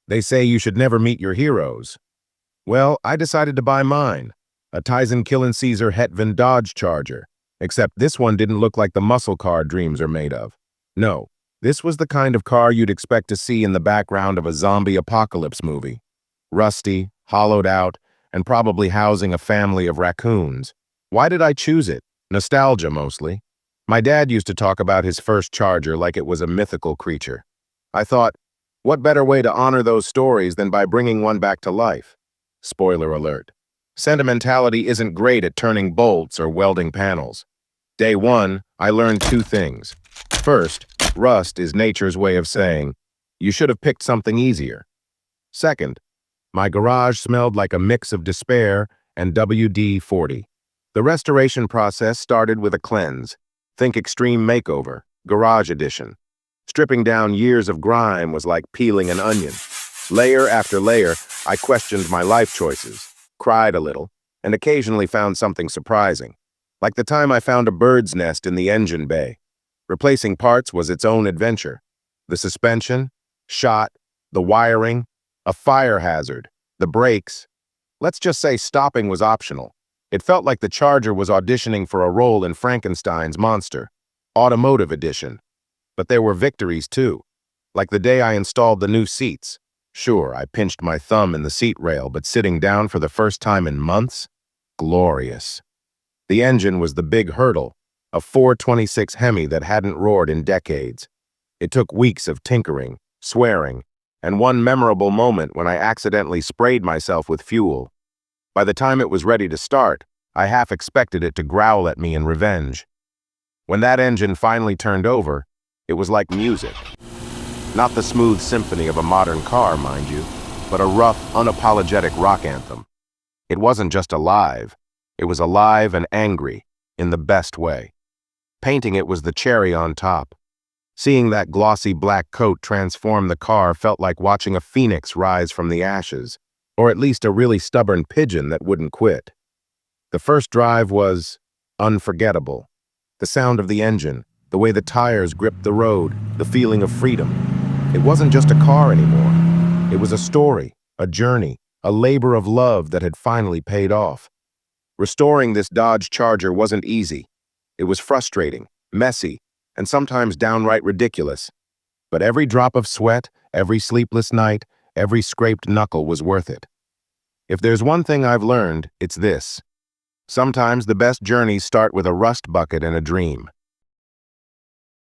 They say you should never meet your heroes. Well, I decided to buy mine, a Tyson Killin' Caesar Hetvan Dodge Charger, except this one didn't look like the muscle car dreams are made of. No, this was the kind of car you'd expect to see in the background of a zombie apocalypse movie. Rusty, hollowed out, and probably housing a family of raccoons. Why did I choose it? Nostalgia, mostly. My dad used to talk about his first Charger like it was a mythical creature. I thought, what better way to honor those stories than by bringing one back to life? Spoiler alert. Sentimentality isn't great at turning bolts or welding panels. Day one, I learned two things. First, rust is nature's way of saying, you should have picked something easier. Second, my garage smelled like a mix of despair and WD-40. The restoration process started with a cleanse. Think extreme makeover, garage edition. Stripping down years of grime was like peeling an onion. Layer after layer, I questioned my life choices, cried a little, and occasionally found something surprising. Like the time I found a bird's nest in the engine bay. Replacing parts was its own adventure. The suspension, shot, the wiring, a fire hazard, the brakes. Let's just say stopping was optional. It felt like the Charger was auditioning for a role in Frankenstein's monster, Automotive edition. But there were victories too, like the day I installed the new seats. Sure, I pinched my thumb in the seat rail, but sitting down for the first time in months? Glorious. The engine was the big hurdle, a 426 Hemi that hadn't roared in decades. It took weeks of tinkering, swearing, and one memorable moment when I accidentally sprayed myself with fuel. By the time it was ready to start, I half expected it to growl at me in revenge. When that engine finally turned over, it was like music. Not the smooth symphony of a modern car, mind you, but a rough, unapologetic rock anthem. It wasn't just alive, it was alive and angry, in the best way. Painting it was the cherry on top. Seeing that glossy black coat transform the car felt like watching a phoenix rise from the ashes, or at least a really stubborn pigeon that wouldn't quit. The first drive was unforgettable. The sound of the engine, the way the tires gripped the road, the feeling of freedom. It wasn't just a car anymore. It was a story, a journey, a labor of love that had finally paid off. Restoring this Dodge Charger wasn't easy. It was frustrating, messy, and sometimes downright ridiculous. But every drop of sweat, every sleepless night, every scraped knuckle was worth it. If there's one thing I've learned, it's this. Sometimes the best journeys start with a rust bucket and a dream.